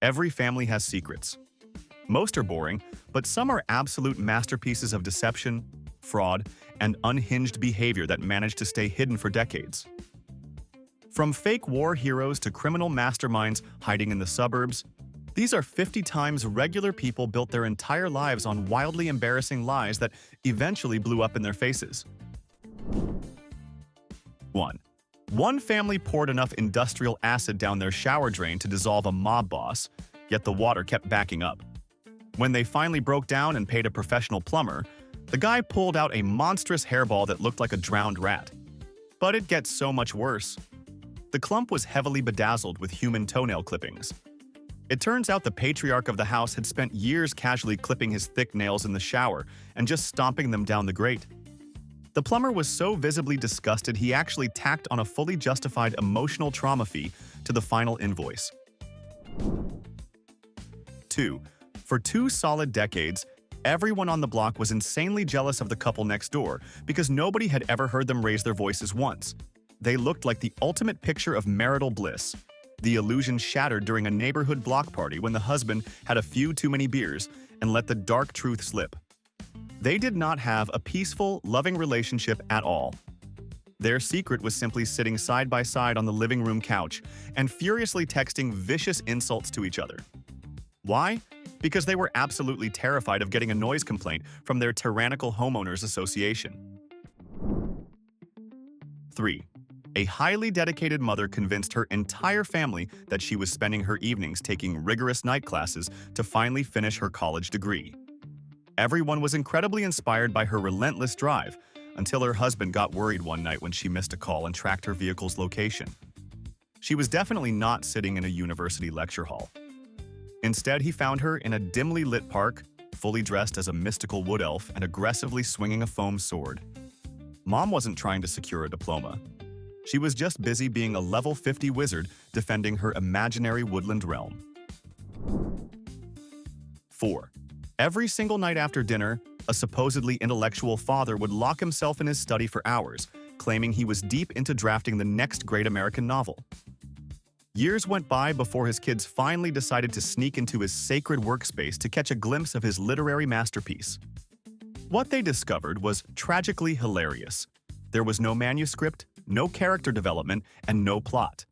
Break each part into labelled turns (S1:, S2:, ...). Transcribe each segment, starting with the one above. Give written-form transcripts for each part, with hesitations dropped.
S1: Every family has secrets. Most are boring, but some are absolute masterpieces of deception, fraud, and unhinged behavior that manage to stay hidden for decades. From fake war heroes to criminal masterminds hiding in the suburbs, these are 50 times regular people built their entire lives on wildly embarrassing lies that eventually blew up in their faces. 1. One family poured enough industrial acid down their shower drain to dissolve a mob boss, yet the water kept backing up. When they finally broke down and paid a professional plumber, the guy pulled out a monstrous hairball that looked like a drowned rat. But it gets so much worse. The clump was heavily bedazzled with human toenail clippings. It turns out the patriarch of the house had spent years casually clipping his thick nails in the shower and just stomping them down the grate. The plumber was so visibly disgusted he actually tacked on a fully justified emotional trauma fee to the final invoice. 2. For 2 solid decades, everyone on the block was insanely jealous of the couple next door because nobody had ever heard them raise their voices once. They looked like the ultimate picture of marital bliss. The illusion shattered during a neighborhood block party when the husband had a few too many beers and let the dark truth slip. They did not have a peaceful, loving relationship at all. Their secret was simply sitting side by side on the living room couch and furiously texting vicious insults to each other. Why? Because they were absolutely terrified of getting a noise complaint from their tyrannical homeowners association. 3. A highly dedicated mother convinced her entire family that she was spending her evenings taking rigorous night classes to finally finish her college degree. Everyone was incredibly inspired by her relentless drive, until her husband got worried one night when she missed a call and tracked her vehicle's location. She was definitely not sitting in a university lecture hall. Instead, he found her in a dimly lit park, fully dressed as a mystical wood elf and aggressively swinging a foam sword. Mom wasn't trying to secure a diploma. She was just busy being a level 50 wizard defending her imaginary woodland realm. 4. Every single night after dinner, a supposedly intellectual father would lock himself in his study for hours, claiming he was deep into drafting the next great American novel. Years went by before his kids finally decided to sneak into his sacred workspace to catch a glimpse of his literary masterpiece. What they discovered was tragically hilarious. There was no manuscript, no character development, and no plot.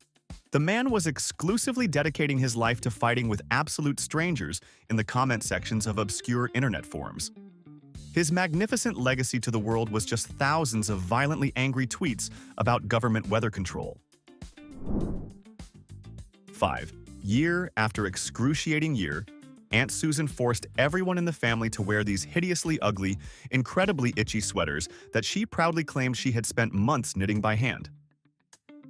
S1: The man was exclusively dedicating his life to fighting with absolute strangers in the comment sections of obscure internet forums. His magnificent legacy to the world was just thousands of violently angry tweets about government weather control. 5. Year after excruciating year, Aunt Susan forced everyone in the family to wear these hideously ugly, incredibly itchy sweaters that she proudly claimed she had spent months knitting by hand.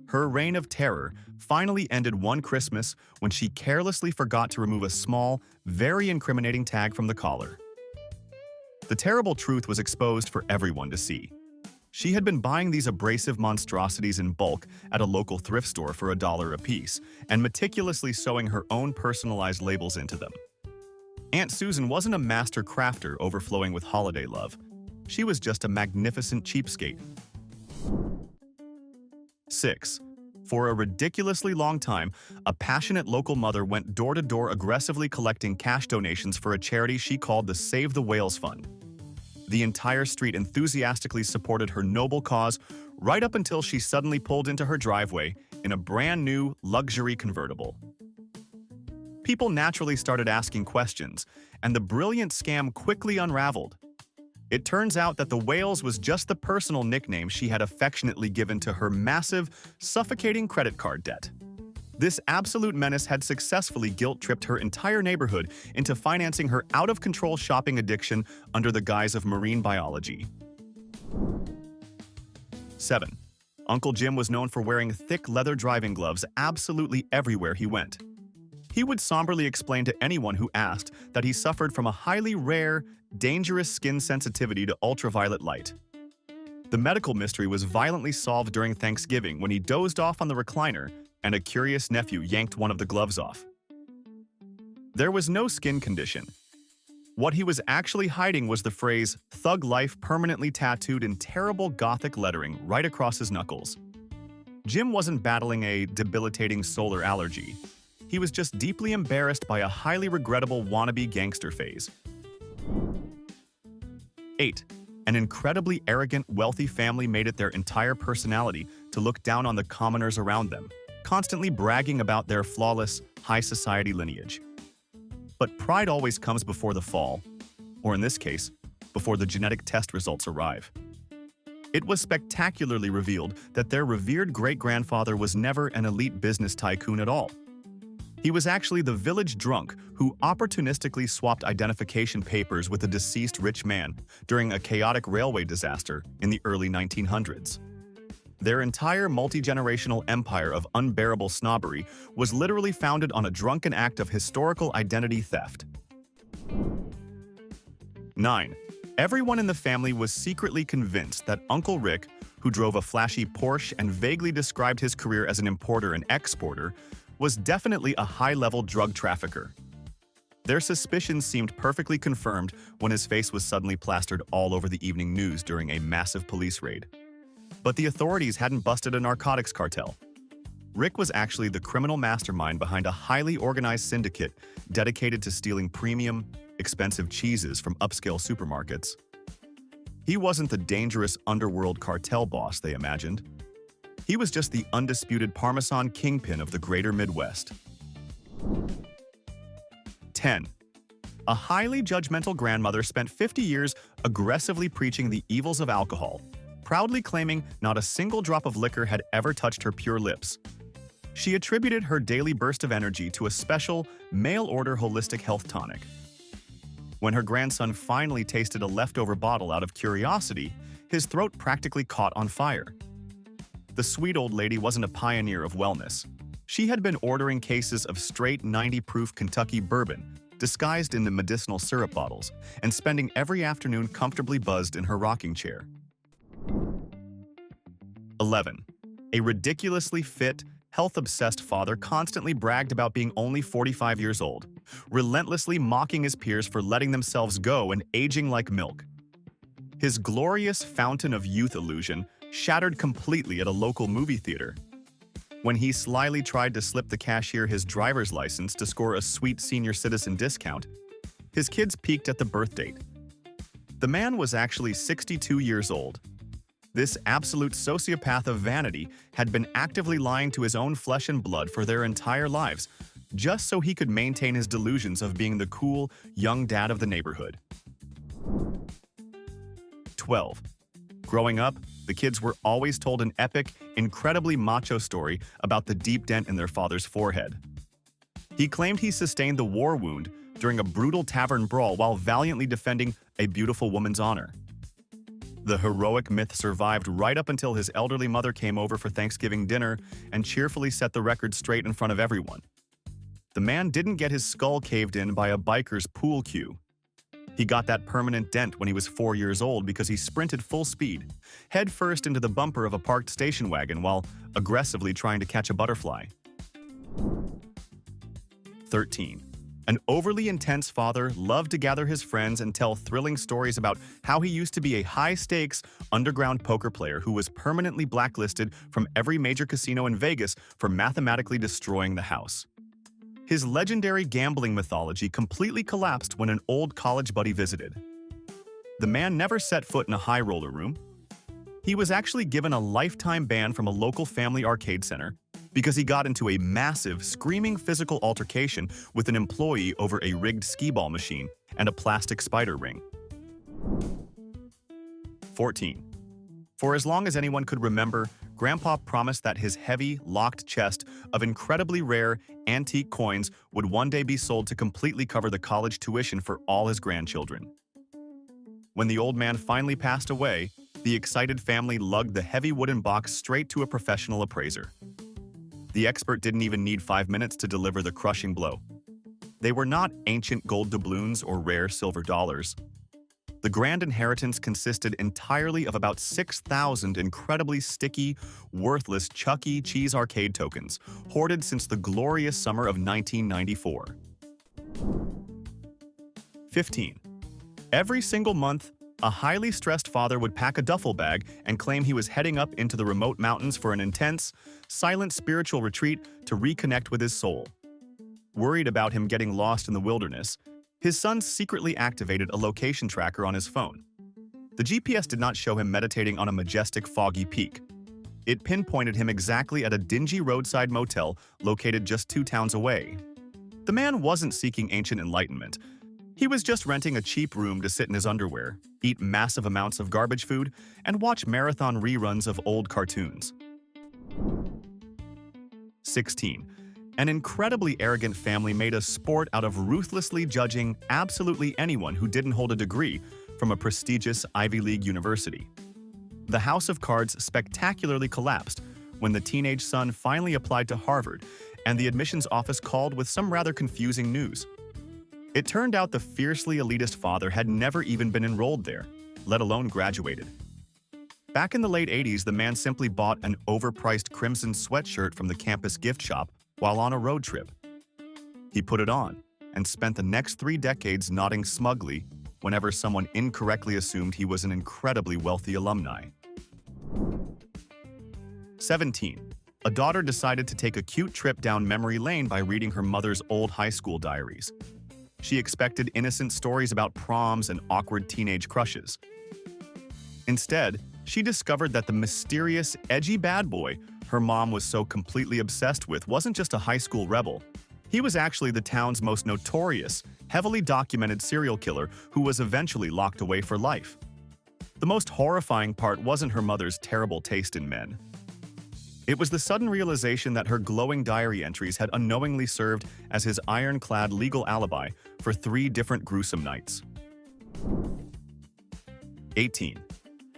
S1: Her reign of terror finally ended one Christmas when she carelessly forgot to remove a small, very incriminating tag from the collar. The terrible truth was exposed for everyone to see. She had been buying these abrasive monstrosities in bulk at a local thrift store for $1 a piece and meticulously sewing her own personalized labels into them. Aunt Susan wasn't a master crafter overflowing with holiday love. She was just a magnificent cheapskate. 6. For a ridiculously long time, a passionate local mother went door to door aggressively collecting cash donations for a charity she called the Save the Whales Fund. The entire street enthusiastically supported her noble cause right up until she suddenly pulled into her driveway in a brand new luxury convertible. People naturally started asking questions, and the brilliant scam quickly unraveled. It turns out that the Whales was just the personal nickname she had affectionately given to her massive, suffocating credit card debt. This absolute menace had successfully guilt-tripped her entire neighborhood into financing her out-of-control shopping addiction under the guise of marine biology. 7. Uncle Jim was known for wearing thick leather driving gloves absolutely everywhere he went. He would somberly explain to anyone who asked that he suffered from a highly rare, dangerous skin sensitivity to ultraviolet light. The medical mystery was violently solved during Thanksgiving when he dozed off on the recliner and a curious nephew yanked one of the gloves off. There was no skin condition. What he was actually hiding was the phrase "Thug Life" permanently tattooed in terrible Gothic lettering right across his knuckles. Jim wasn't battling a debilitating solar allergy. he was just deeply embarrassed by a highly regrettable wannabe gangster phase. 8. An incredibly arrogant, wealthy family made it their entire personality to look down on the commoners around them, constantly bragging about their flawless, high society lineage. But pride always comes before the fall, or in this case, before the genetic test results arrive. It was spectacularly revealed that their revered great-grandfather was never an elite business tycoon at all. He was actually the village drunk who opportunistically swapped identification papers with a deceased rich man during a chaotic railway disaster in the early 1900s. Their entire multi-generational empire of unbearable snobbery was literally founded on a drunken act of historical identity theft. 9. Everyone in the family was secretly convinced that Uncle Rick, who drove a flashy Porsche and vaguely described his career as an importer and exporter, was definitely a high-level drug trafficker. Their suspicions seemed perfectly confirmed when his face was suddenly plastered all over the evening news during a massive police raid. But the authorities hadn't busted a narcotics cartel. Rick was actually the criminal mastermind behind a highly organized syndicate dedicated to stealing premium, expensive cheeses from upscale supermarkets. He wasn't the dangerous underworld cartel boss they imagined. He was just the undisputed Parmesan kingpin of the greater Midwest. 10. A highly judgmental grandmother spent 50 years aggressively preaching the evils of alcohol, proudly claiming not a single drop of liquor had ever touched her pure lips. She attributed her daily burst of energy to a special, mail-order holistic health tonic. When her grandson finally tasted a leftover bottle out of curiosity, his throat practically caught on fire. The sweet old lady wasn't a pioneer of wellness. She had been ordering cases of straight 90-proof Kentucky bourbon, disguised in the medicinal syrup bottles, and spending every afternoon comfortably buzzed in her rocking chair. 11. A ridiculously fit, health-obsessed father constantly bragged about being only 45 years old, relentlessly mocking his peers for letting themselves go and aging like milk. His glorious fountain of youth illusion shattered completely at a local movie theater. When he slyly tried to slip the cashier his driver's license to score a sweet senior citizen discount, his kids peeked at the birth date. The man was actually 62 years old. This absolute sociopath of vanity had been actively lying to his own flesh and blood for their entire lives, just so he could maintain his delusions of being the cool, young dad of the neighborhood. 12. Growing up, the kids were always told an epic, incredibly macho story about the deep dent in their father's forehead. He claimed he sustained the war wound during a brutal tavern brawl while valiantly defending a beautiful woman's honor. The heroic myth survived right up until his elderly mother came over for Thanksgiving dinner and cheerfully set the record straight in front of everyone. The man didn't get his skull caved in by a biker's pool cue. He got that permanent dent when he was 4 years old because he sprinted full speed, head first into the bumper of a parked station wagon while aggressively trying to catch a butterfly. 13. An overly intense father loved to gather his friends and tell thrilling stories about how he used to be a high-stakes, underground poker player who was permanently blacklisted from every major casino in Vegas for mathematically destroying the house. His legendary gambling mythology completely collapsed when an old college buddy visited. The man never set foot in a high roller room. He was actually given a lifetime ban from a local family arcade center because he got into a massive, screaming physical altercation with an employee over a rigged skee-ball machine and a plastic spider ring. 14. For as long as anyone could remember, Grandpa promised that his heavy, locked chest of incredibly rare, antique coins would one day be sold to completely cover the college tuition for all his grandchildren. When the old man finally passed away, the excited family lugged the heavy wooden box straight to a professional appraiser. The expert didn't even need 5 minutes to deliver the crushing blow. They were not ancient gold doubloons or rare silver dollars. The grand inheritance consisted entirely of about 6,000 incredibly sticky, worthless Chuck E. Cheese arcade tokens, hoarded since the glorious summer of 1994. 15. Every single month, a highly stressed father would pack a duffel bag and claim he was heading up into the remote mountains for an intense, silent spiritual retreat to reconnect with his soul. Worried about him getting lost in the wilderness, his son secretly activated a location tracker on his phone. The GPS did not show him meditating on a majestic, foggy peak. It pinpointed him exactly at a dingy roadside motel located just 2 towns away. The man wasn't seeking ancient enlightenment. He was just renting a cheap room to sit in his underwear, eat massive amounts of garbage food, and watch marathon reruns of old cartoons. 16. An incredibly arrogant family made a sport out of ruthlessly judging absolutely anyone who didn't hold a degree from a prestigious Ivy League university. The house of cards spectacularly collapsed when the teenage son finally applied to Harvard, and the admissions office called with some rather confusing news. It turned out the fiercely elitist father had never even been enrolled there, let alone graduated. Back in the late 80s, the man simply bought an overpriced crimson sweatshirt from the campus gift shop while on a road trip. He put it on and spent the next 3 decades nodding smugly whenever someone incorrectly assumed he was an incredibly wealthy alumni. 17. A daughter decided to take a cute trip down memory lane by reading her mother's old high school diaries. She expected innocent stories about proms and awkward teenage crushes. Instead, she discovered that the mysterious, edgy bad boy her mom was so completely obsessed with wasn't just a high school rebel. He was actually the town's most notorious, heavily documented serial killer who was eventually locked away for life. The most horrifying part wasn't her mother's terrible taste in men. It was the sudden realization that her glowing diary entries had unknowingly served as his ironclad legal alibi for 3 different gruesome nights. 18.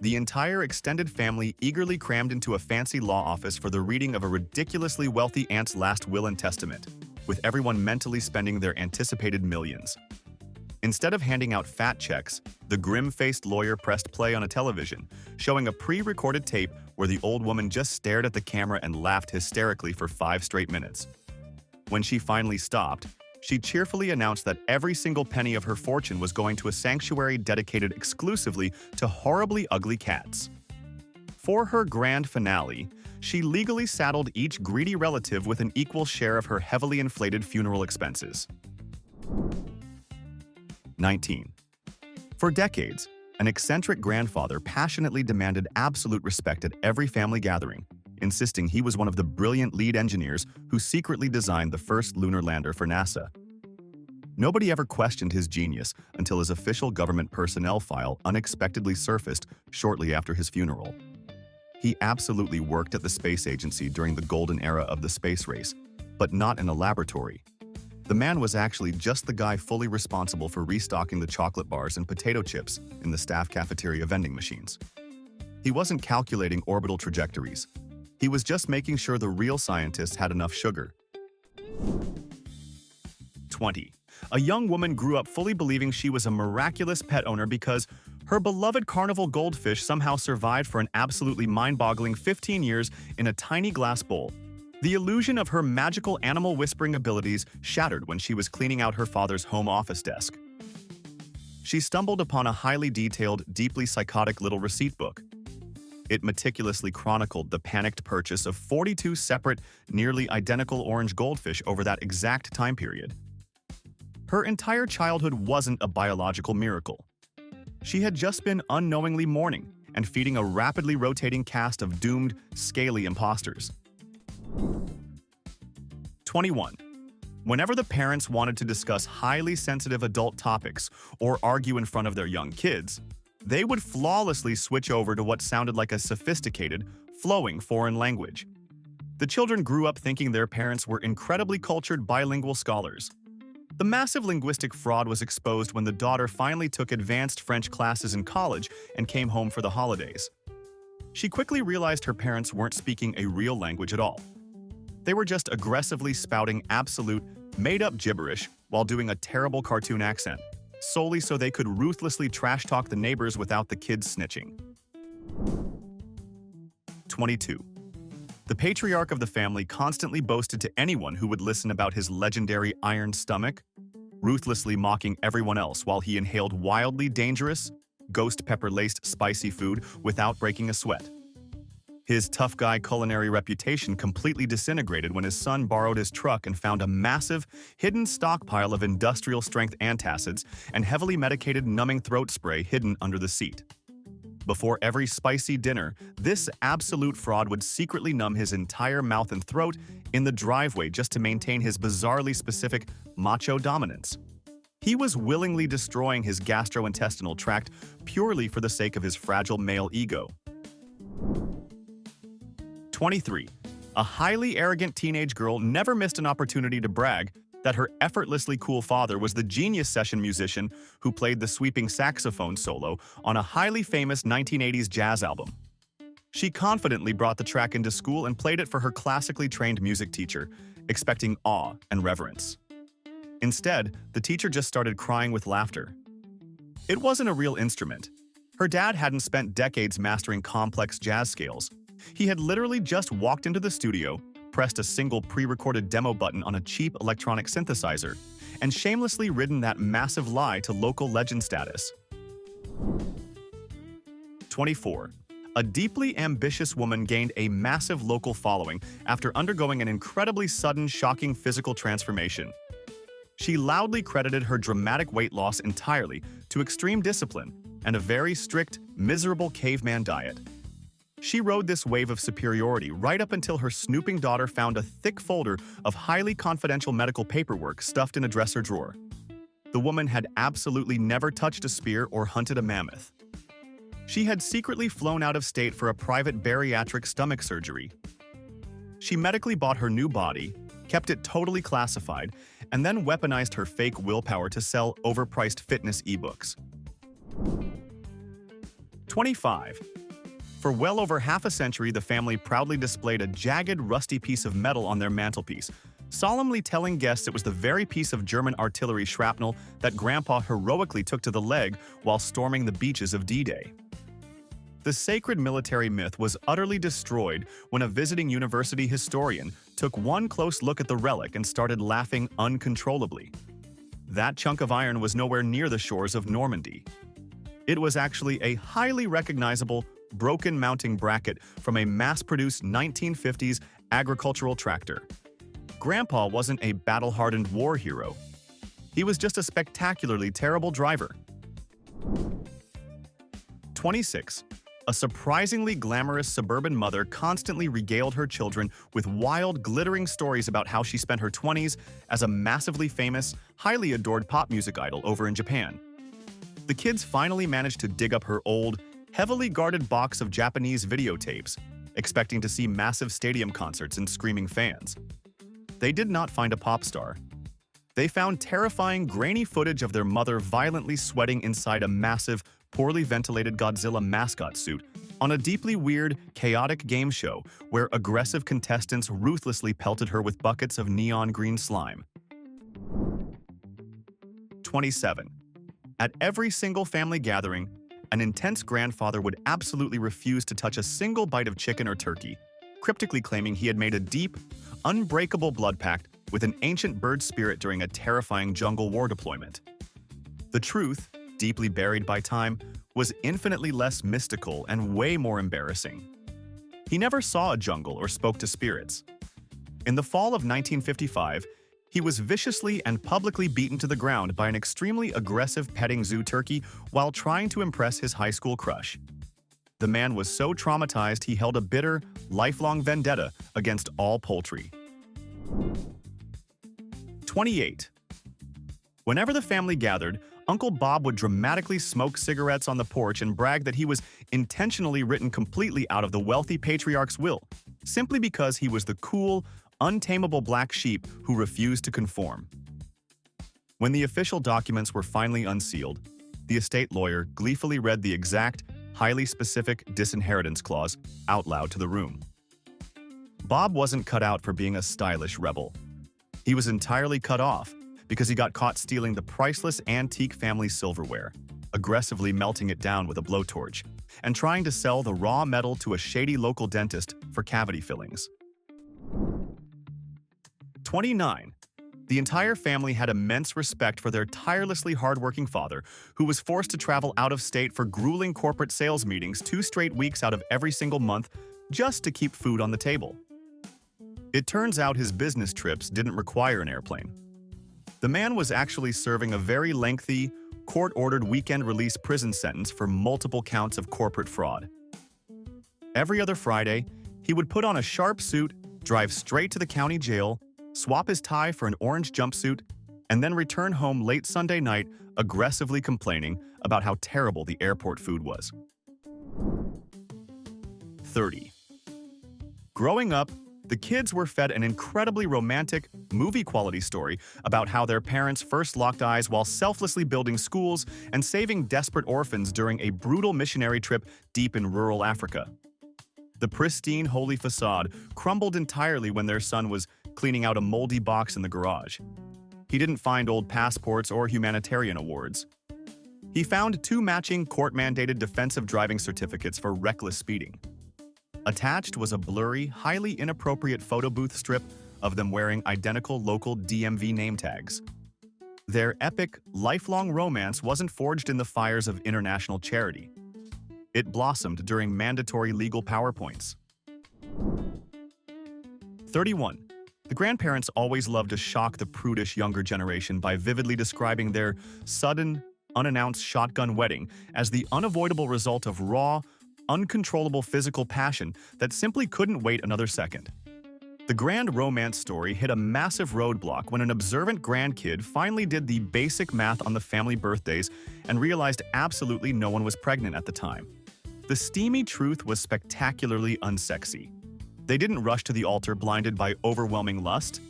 S1: The entire extended family eagerly crammed into a fancy law office for the reading of a ridiculously wealthy aunt's last will and testament, with everyone mentally spending their anticipated millions. Instead of handing out fat checks, the grim-faced lawyer pressed play on a television, showing a pre-recorded tape where the old woman just stared at the camera and laughed hysterically for 5 straight minutes. When she finally stopped, she cheerfully announced that every single penny of her fortune was going to a sanctuary dedicated exclusively to horribly ugly cats. For her grand finale, she legally saddled each greedy relative with an equal share of her heavily inflated funeral expenses. 19. For decades, an eccentric grandfather passionately demanded absolute respect at every family gathering, insisting he was one of the brilliant lead engineers who secretly designed the first lunar lander for NASA. Nobody ever questioned his genius until his official government personnel file unexpectedly surfaced shortly after his funeral. He absolutely worked at the space agency during the golden era of the space race, but not in a laboratory. The man was actually just the guy fully responsible for restocking the chocolate bars and potato chips in the staff cafeteria vending machines. He wasn't calculating orbital trajectories. He was just making sure the real scientists had enough sugar. 20. A young woman grew up fully believing she was a miraculous pet owner because her beloved carnival goldfish somehow survived for an absolutely mind-boggling 15 years in a tiny glass bowl. The illusion of her magical animal whispering abilities shattered when she was cleaning out her father's home office desk. She stumbled upon a highly detailed, deeply psychotic little receipt book. It meticulously chronicled the panicked purchase of 42 separate, nearly identical orange goldfish over that exact time period. Her entire childhood wasn't a biological miracle. She had just been unknowingly mourning and feeding a rapidly rotating cast of doomed, scaly imposters. 21. Whenever the parents wanted to discuss highly sensitive adult topics or argue in front of their young kids, they would flawlessly switch over to what sounded like a sophisticated, flowing foreign language. The children grew up thinking their parents were incredibly cultured bilingual scholars. The massive linguistic fraud was exposed when the daughter finally took advanced French classes in college and came home for the holidays. She quickly realized her parents weren't speaking a real language at all. They were just aggressively spouting absolute, made-up gibberish while doing a terrible cartoon accent, solely so they could ruthlessly trash-talk the neighbors without the kids snitching. 22. The patriarch of the family constantly boasted to anyone who would listen about his legendary iron stomach, ruthlessly mocking everyone else while he inhaled wildly dangerous, ghost pepper-laced spicy food without breaking a sweat. His tough guy culinary reputation completely disintegrated when his son borrowed his truck and found a massive, hidden stockpile of industrial-strength antacids and heavily medicated numbing throat spray hidden under the seat. Before every spicy dinner, this absolute fraud would secretly numb his entire mouth and throat in the driveway just to maintain his bizarrely specific macho dominance. He was willingly destroying his gastrointestinal tract purely for the sake of his fragile male ego. 23. A highly arrogant teenage girl never missed an opportunity to brag that her effortlessly cool father was the genius session musician who played the sweeping saxophone solo on a highly famous 1980s jazz album. She confidently brought the track into school and played it for her classically trained music teacher, expecting awe and reverence. Instead, the teacher just started crying with laughter. It wasn't a real instrument. Her dad hadn't spent decades mastering complex jazz scales. He had literally just walked into the studio, pressed a single pre-recorded demo button on a cheap electronic synthesizer, and shamelessly ridden that massive lie to local legend status. 24. A deeply ambitious woman gained a massive local following after undergoing an incredibly sudden, shocking physical transformation. She loudly credited her dramatic weight loss entirely to extreme discipline and a very strict, miserable caveman diet. She rode this wave of superiority right up until her snooping daughter found a thick folder of highly confidential medical paperwork stuffed in a dresser drawer. The woman had absolutely never touched a spear or hunted a mammoth. She had secretly flown out of state for a private bariatric stomach surgery. She medically bought her new body, kept it totally classified, and then weaponized her fake willpower to sell overpriced fitness ebooks. 25. For well over half a century, the family proudly displayed a jagged, rusty piece of metal on their mantelpiece, solemnly telling guests it was the very piece of German artillery shrapnel that Grandpa heroically took to the leg while storming the beaches of D-Day. The sacred military myth was utterly destroyed when a visiting university historian took one close look at the relic and started laughing uncontrollably. That chunk of iron was nowhere near the shores of Normandy. It was actually a highly recognizable, broken mounting bracket from a mass-produced 1950s agricultural tractor. Grandpa wasn't a battle-hardened war hero. He was just a spectacularly terrible driver. 26. A surprisingly glamorous suburban mother constantly regaled her children with wild, glittering stories about how she spent her 20s as a massively famous, highly adored pop music idol over in Japan. The kids finally managed to dig up her old, heavily guarded box of Japanese videotapes, expecting to see massive stadium concerts and screaming fans. They did not find a pop star. They found terrifying, grainy footage of their mother violently sweating inside a massive, poorly ventilated Godzilla mascot suit on a deeply weird, chaotic game show where aggressive contestants ruthlessly pelted her with buckets of neon green slime. 27. At every single family gathering, an intense grandfather would absolutely refuse to touch a single bite of chicken or turkey, cryptically claiming he had made a deep, unbreakable blood pact with an ancient bird spirit during a terrifying jungle war deployment. The truth, deeply buried by time, was infinitely less mystical and way more embarrassing. He never saw a jungle or spoke to spirits. In the fall of 1955, he was viciously and publicly beaten to the ground by an extremely aggressive petting zoo turkey while trying to impress his high school crush. The man was so traumatized he held a bitter, lifelong vendetta against all poultry. 28. Whenever the family gathered, Uncle Bob would dramatically smoke cigarettes on the porch and brag that he was intentionally written completely out of the wealthy patriarch's will, simply because he was the cool, untamable black sheep who refused to conform. When the official documents were finally unsealed, the estate lawyer gleefully read the exact, highly specific disinheritance clause out loud to the room. Bob wasn't cut out for being a stylish rebel. He was entirely cut off because he got caught stealing the priceless antique family silverware, aggressively melting it down with a blowtorch, and trying to sell the raw metal to a shady local dentist for cavity fillings. 29. The entire family had immense respect for their tirelessly hardworking father, who was forced to travel out of state for grueling corporate sales meetings 2 straight weeks out of every single month just to keep food on the table. It turns out his business trips didn't require an airplane. The man was actually serving a very lengthy, court-ordered weekend release prison sentence for multiple counts of corporate fraud. Every other Friday, he would put on a sharp suit, drive straight to the county jail, swap his tie for an orange jumpsuit, and then return home late Sunday night aggressively complaining about how terrible the airport food was. 30. Growing up, the kids were fed an incredibly romantic, movie-quality story about how their parents first locked eyes while selflessly building schools and saving desperate orphans during a brutal missionary trip deep in rural Africa. The pristine, holy facade crumbled entirely when their son was cleaning out a moldy box in the garage. He didn't find old passports or humanitarian awards. He found 2 matching court-mandated defensive driving certificates for reckless speeding. Attached was a blurry, highly inappropriate photo booth strip of them wearing identical local DMV name tags. Their epic, lifelong romance wasn't forged in the fires of international charity. It blossomed during mandatory legal PowerPoints. 31. The grandparents always loved to shock the prudish younger generation by vividly describing their sudden, unannounced shotgun wedding as the unavoidable result of raw, uncontrollable physical passion that simply couldn't wait another second. The grand romance story hit a massive roadblock when an observant grandkid finally did the basic math on the family birthdays and realized absolutely no one was pregnant at the time. The steamy truth was spectacularly unsexy. They didn't rush to the altar blinded by overwhelming lust.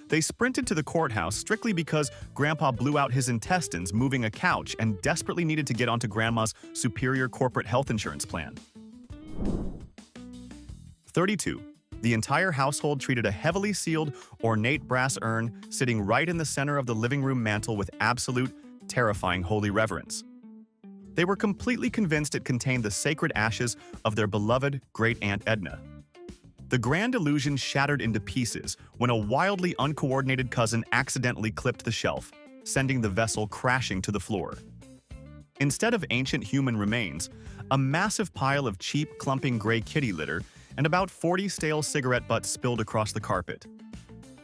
S1: They sprinted to the courthouse strictly because Grandpa blew out his intestines moving a couch and desperately needed to get onto Grandma's superior corporate health insurance plan. 32. The entire household treated a heavily sealed, ornate brass urn sitting right in the center of the living room mantel with absolute, terrifying holy reverence. They were completely convinced it contained the sacred ashes of their beloved great-aunt Edna. The grand illusion shattered into pieces when a wildly uncoordinated cousin accidentally clipped the shelf, sending the vessel crashing to the floor. Instead of ancient human remains, a massive pile of cheap, clumping gray kitty litter and about 40 stale cigarette butts spilled across the carpet.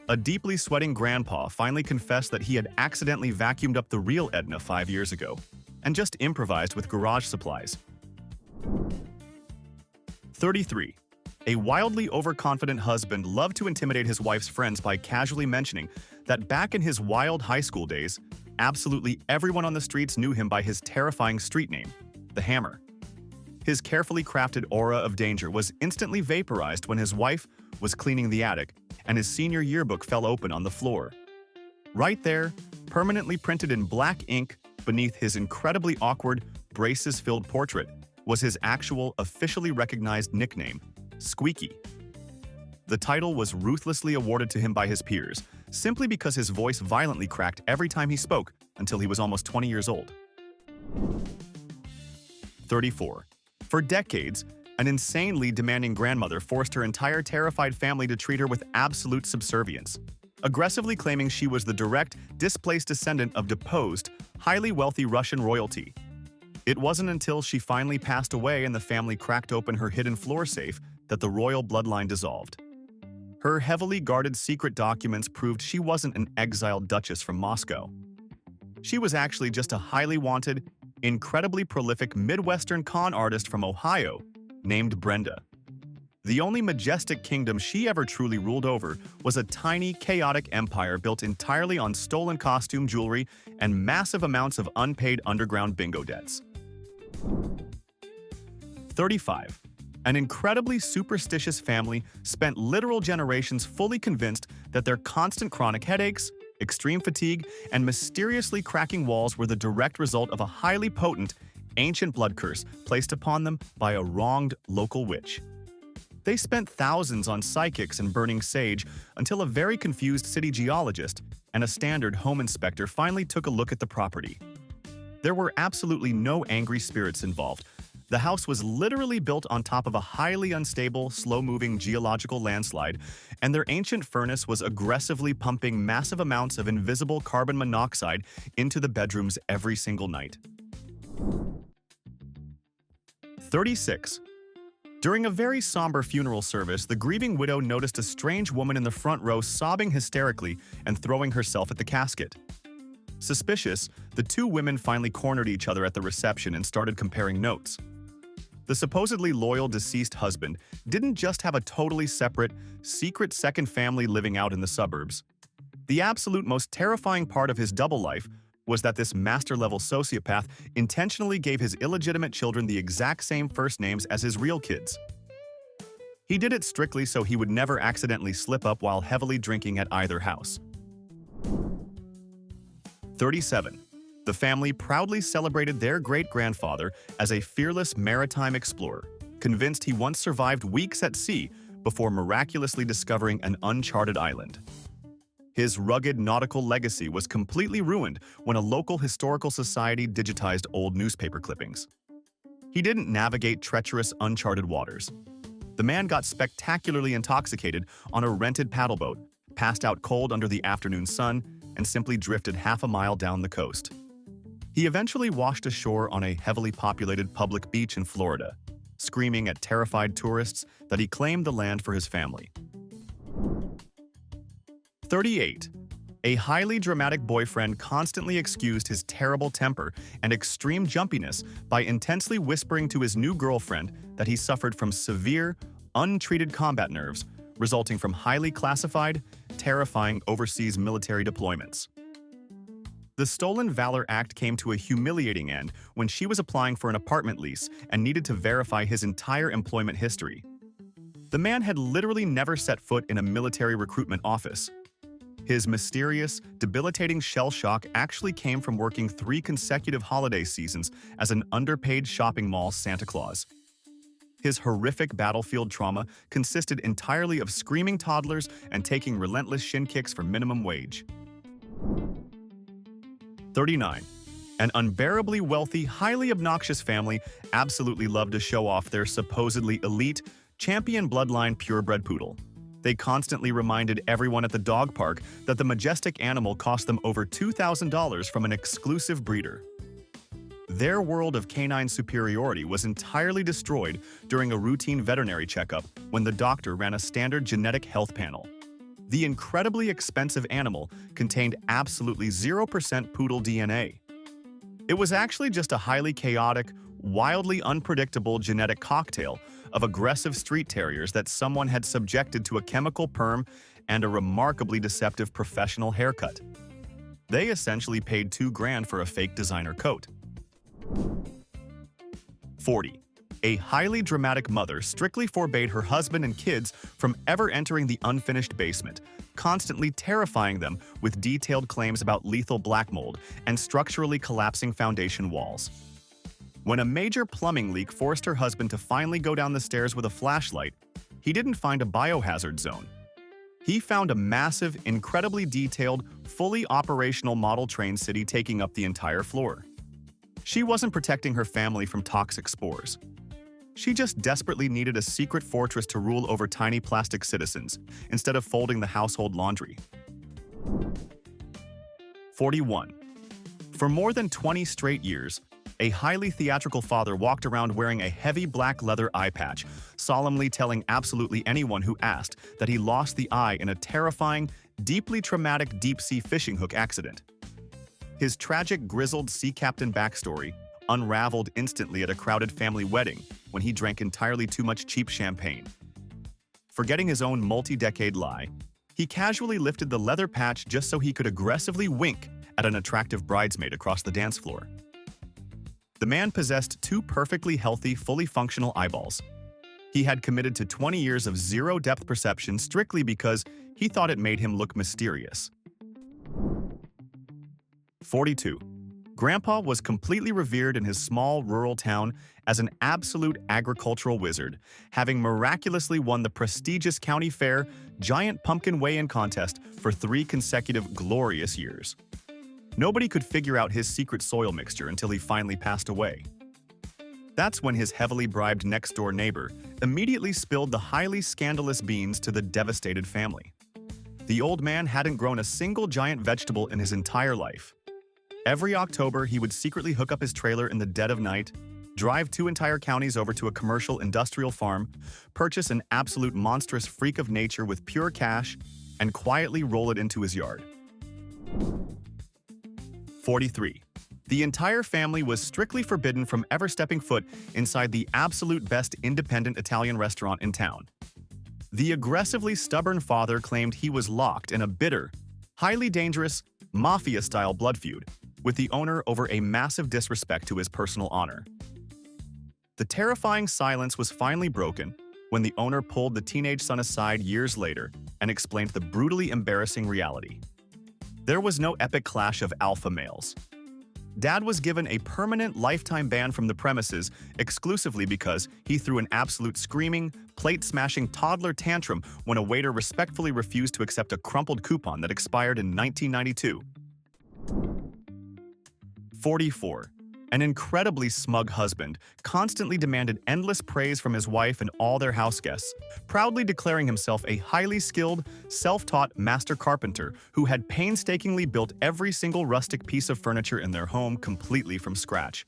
S1: A deeply sweating grandpa finally confessed that he had accidentally vacuumed up the real Edna 5 years ago and just improvised with garage supplies. 33. A wildly overconfident husband loved to intimidate his wife's friends by casually mentioning that back in his wild high school days, absolutely everyone on the streets knew him by his terrifying street name, the Hammer. His carefully crafted aura of danger was instantly vaporized when his wife was cleaning the attic and his senior yearbook fell open on the floor. Right there, permanently printed in black ink beneath his incredibly awkward, braces-filled portrait, was his actual, officially recognized nickname, Squeaky. The title was ruthlessly awarded to him by his peers, simply because his voice violently cracked every time he spoke until he was almost 20 years old. 34. For decades, an insanely demanding grandmother forced her entire terrified family to treat her with absolute subservience, aggressively claiming she was the direct, displaced descendant of deposed, highly wealthy Russian royalty. It wasn't until she finally passed away and the family cracked open her hidden floor safe that the royal bloodline dissolved. Her heavily guarded secret documents proved she wasn't an exiled duchess from Moscow. She was actually just a highly wanted, incredibly prolific Midwestern con artist from Ohio named Brenda. The only majestic kingdom she ever truly ruled over was a tiny, chaotic empire built entirely on stolen costume jewelry and massive amounts of unpaid underground bingo debts. 35. An incredibly superstitious family spent literal generations fully convinced that their constant chronic headaches, extreme fatigue, and mysteriously cracking walls were the direct result of a highly potent, ancient blood curse placed upon them by a wronged local witch. They spent thousands on psychics and burning sage until a very confused city geologist and a standard home inspector finally took a look at the property. There were absolutely no angry spirits involved. The house was literally built on top of a highly unstable, slow-moving geological landslide, and their ancient furnace was aggressively pumping massive amounts of invisible carbon monoxide into the bedrooms every single night. 36. During a very somber funeral service, the grieving widow noticed a strange woman in the front row sobbing hysterically and throwing herself at the casket. Suspicious, the two women finally cornered each other at the reception and started comparing notes. The supposedly loyal deceased husband didn't just have a totally separate, secret second family living out in the suburbs. The absolute most terrifying part of his double life was that this master-level sociopath intentionally gave his illegitimate children the exact same first names as his real kids. He did it strictly so he would never accidentally slip up while heavily drinking at either house. 37. The family proudly celebrated their great-grandfather as a fearless maritime explorer, convinced he once survived weeks at sea before miraculously discovering an uncharted island. His rugged nautical legacy was completely ruined when a local historical society digitized old newspaper clippings. He didn't navigate treacherous, uncharted waters. The man got spectacularly intoxicated on a rented paddleboat, passed out cold under the afternoon sun, and simply drifted half a mile down the coast. He eventually washed ashore on a heavily populated public beach in Florida, screaming at terrified tourists that he claimed the land for his family. 38. A highly dramatic boyfriend constantly excused his terrible temper and extreme jumpiness by intensely whispering to his new girlfriend that he suffered from severe, untreated combat nerves resulting from highly classified, terrifying overseas military deployments. The Stolen Valor Act came to a humiliating end when she was applying for an apartment lease and needed to verify his entire employment history. The man had literally never set foot in a military recruitment office. His mysterious, debilitating shell shock actually came from working 3 consecutive holiday seasons as an underpaid shopping mall Santa Claus. His horrific battlefield trauma consisted entirely of screaming toddlers and taking relentless shin kicks for minimum wage. 39. An unbearably wealthy, highly obnoxious family absolutely loved to show off their supposedly elite, champion bloodline purebred poodle. They constantly reminded everyone at the dog park that the majestic animal cost them over $2,000 from an exclusive breeder. Their world of canine superiority was entirely destroyed during a routine veterinary checkup when the doctor ran a standard genetic health panel. The incredibly expensive animal contained absolutely 0% poodle DNA. It was actually just a highly chaotic, wildly unpredictable genetic cocktail of aggressive street terriers that someone had subjected to a chemical perm and a remarkably deceptive professional haircut. They essentially paid $2,000 for a fake designer coat. 40. A highly dramatic mother strictly forbade her husband and kids from ever entering the unfinished basement, constantly terrifying them with detailed claims about lethal black mold and structurally collapsing foundation walls. When a major plumbing leak forced her husband to finally go down the stairs with a flashlight, he didn't find a biohazard zone. He found a massive, incredibly detailed, fully operational model train city taking up the entire floor. She wasn't protecting her family from toxic spores. She just desperately needed a secret fortress to rule over tiny plastic citizens, instead of folding the household laundry. 41. For more than 20 straight years, a highly theatrical father walked around wearing a heavy black leather eye patch, solemnly telling absolutely anyone who asked that he lost the eye in a terrifying, deeply traumatic deep-sea fishing hook accident. His tragic, grizzled sea captain backstory unraveled instantly at a crowded family wedding when he drank entirely too much cheap champagne. Forgetting his own multi-decade lie, he casually lifted the leather patch just so he could aggressively wink at an attractive bridesmaid across the dance floor. The man possessed 2 perfectly healthy, fully functional eyeballs. He had committed to 20 years of zero depth perception strictly because he thought it made him look mysterious. 42. Grandpa was completely revered in his small rural town as an absolute agricultural wizard, having miraculously won the prestigious county fair giant pumpkin weigh-in contest for 3 consecutive glorious years. Nobody could figure out his secret soil mixture until he finally passed away. That's when his heavily bribed next-door neighbor immediately spilled the highly scandalous beans to the devastated family. The old man hadn't grown a single giant vegetable in his entire life. Every October, he would secretly hook up his trailer in the dead of night, drive 2 entire counties over to a commercial industrial farm, purchase an absolute monstrous freak of nature with pure cash, and quietly roll it into his yard. 43. The entire family was strictly forbidden from ever stepping foot inside the absolute best independent Italian restaurant in town. The aggressively stubborn father claimed he was locked in a bitter, highly dangerous, mafia-style blood feud with the owner over a massive disrespect to his personal honor. The terrifying silence was finally broken when the owner pulled the teenage son aside years later and explained the brutally embarrassing reality. There was no epic clash of alpha males. Dad was given a permanent lifetime ban from the premises exclusively because he threw an absolute screaming, plate-smashing toddler tantrum when a waiter respectfully refused to accept a crumpled coupon that expired in 1992. 44. An incredibly smug husband constantly demanded endless praise from his wife and all their house guests, proudly declaring himself a highly skilled, self-taught master carpenter who had painstakingly built every single rustic piece of furniture in their home completely from scratch.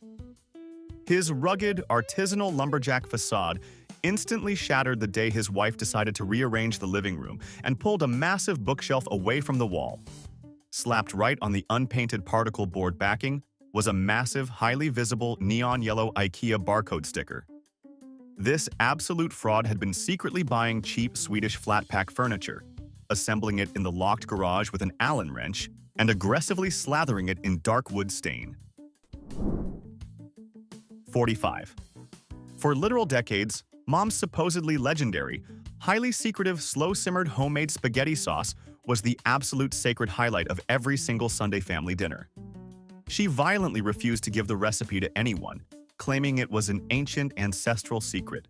S1: His rugged, artisanal lumberjack facade instantly shattered the day his wife decided to rearrange the living room and pulled a massive bookshelf away from the wall. Slapped right on the unpainted particle board backing was a massive, highly visible neon yellow IKEA barcode sticker. This absolute fraud had been secretly buying cheap Swedish flat-pack furniture, assembling it in the locked garage with an Allen wrench, and aggressively slathering it in dark wood stain. 45. For literal decades, Mom's supposedly legendary, highly secretive, slow-simmered homemade spaghetti sauce was the absolute sacred highlight of every single Sunday family dinner. She violently refused to give the recipe to anyone, claiming it was an ancient ancestral secret.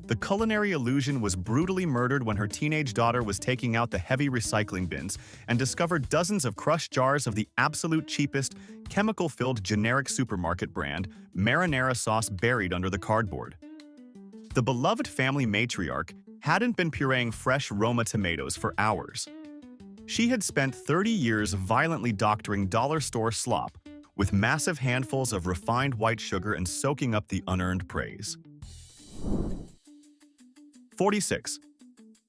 S1: The culinary illusion was brutally murdered when her teenage daughter was taking out the heavy recycling bins and discovered dozens of crushed jars of the absolute cheapest, chemical-filled generic supermarket brand marinara sauce buried under the cardboard. The beloved family matriarch hadn't been pureeing fresh Roma tomatoes for hours. She had spent 30 years violently doctoring dollar store slop with massive handfuls of refined white sugar and soaking up the unearned praise. 46.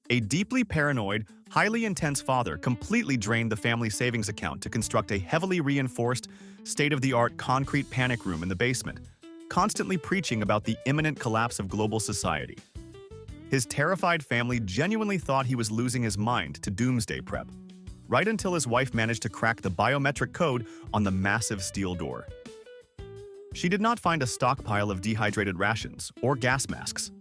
S1: A deeply paranoid, highly intense father completely drained the family savings account to construct a heavily reinforced, state-of-the-art concrete panic room in the basement, constantly preaching about the imminent collapse of global society. His terrified family genuinely thought he was losing his mind to doomsday prep, right until his wife managed to crack the biometric code on the massive steel door. She did not find a stockpile of dehydrated rations or gas masks.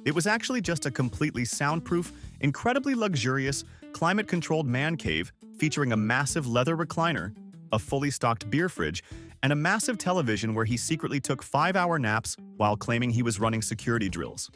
S1: It was actually just a completely soundproof, incredibly luxurious, climate-controlled man cave featuring a massive leather recliner, a fully stocked beer fridge, and a massive television where he secretly took 5-hour naps while claiming he was running security drills.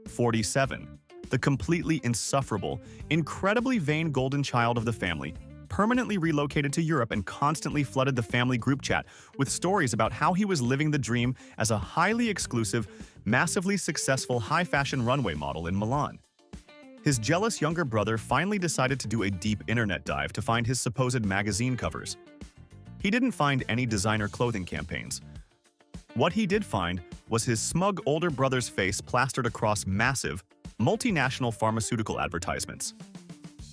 S1: 47. The completely insufferable, incredibly vain golden child of the family permanently relocated to Europe and constantly flooded the family group chat with stories about how he was living the dream as a highly exclusive, massively successful high-fashion runway model in Milan. His jealous younger brother finally decided to do a deep internet dive to find his supposed magazine covers. He didn't find any designer clothing campaigns. What he did find was his smug older brother's face plastered across massive, multinational pharmaceutical advertisements.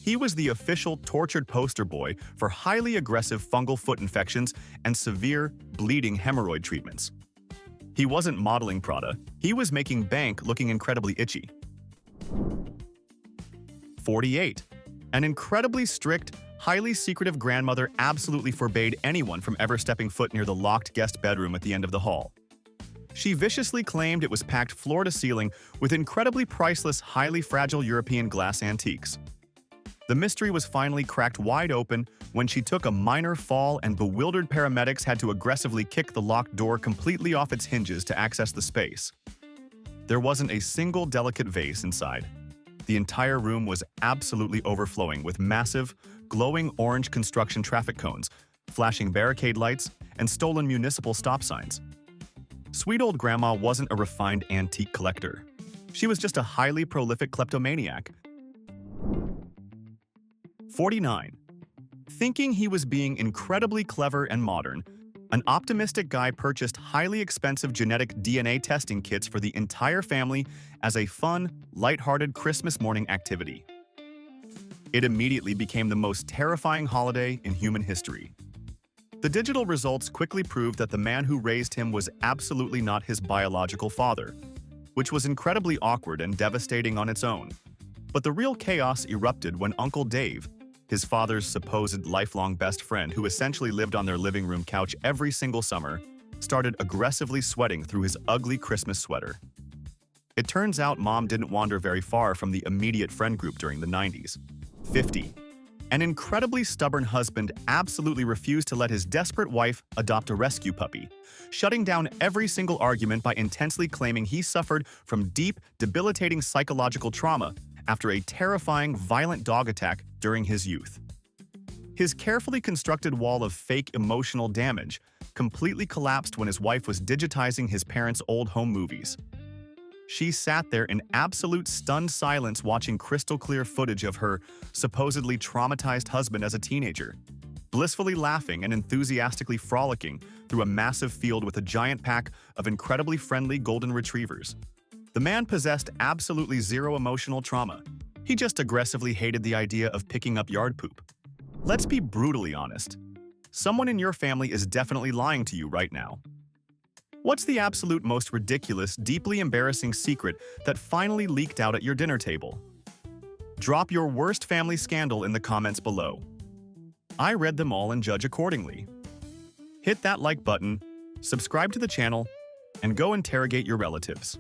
S1: He was the official tortured poster boy for highly aggressive fungal foot infections and severe, bleeding hemorrhoid treatments. He wasn't modeling Prada, he was making bank looking incredibly itchy. 48. An incredibly strict, highly secretive grandmother absolutely forbade anyone from ever stepping foot near the locked guest bedroom at the end of the hall. She viciously claimed it was packed floor to ceiling with incredibly priceless, highly fragile European glass antiques. The mystery was finally cracked wide open when she took a minor fall and bewildered paramedics had to aggressively kick the locked door completely off its hinges to access the space. There wasn't a single delicate vase inside. The entire room was absolutely overflowing with massive, glowing orange construction traffic cones, flashing barricade lights, and stolen municipal stop signs. Sweet old grandma wasn't a refined antique collector. She was just a highly prolific kleptomaniac. 49. Thinking he was being incredibly clever and modern, An optimistic guy purchased highly expensive genetic DNA testing kits for the entire family as a fun, lighthearted Christmas morning activity. It immediately became the most terrifying holiday in human history. The digital results quickly proved that the man who raised him was absolutely not his biological father, which was incredibly awkward and devastating on its own. But the real chaos erupted when Uncle Dave, his father's supposed lifelong best friend who essentially lived on their living room couch every single summer, started aggressively sweating through his ugly Christmas sweater. It turns out Mom didn't wander very far from the immediate friend group during the 90s. 50. An incredibly stubborn husband absolutely refused to let his desperate wife adopt a rescue puppy, shutting down every single argument by intensely claiming he suffered from deep, debilitating psychological trauma after a terrifying, violent dog attack during his youth. His carefully constructed wall of fake emotional damage completely collapsed when his wife was digitizing his parents' old home movies. She sat there in absolute stunned silence watching crystal-clear footage of her supposedly traumatized husband as a teenager, blissfully laughing and enthusiastically frolicking through a massive field with a giant pack of incredibly friendly golden retrievers. The man possessed absolutely zero emotional trauma. He just aggressively hated the idea of picking up yard poop. Let's be brutally honest. Someone in your family is definitely lying to you right now. What's the absolute most ridiculous, deeply embarrassing secret that finally leaked out at your dinner table? Drop your worst family scandal in the comments below. I read them all and judge accordingly. Hit that like button, subscribe to the channel, and go interrogate your relatives.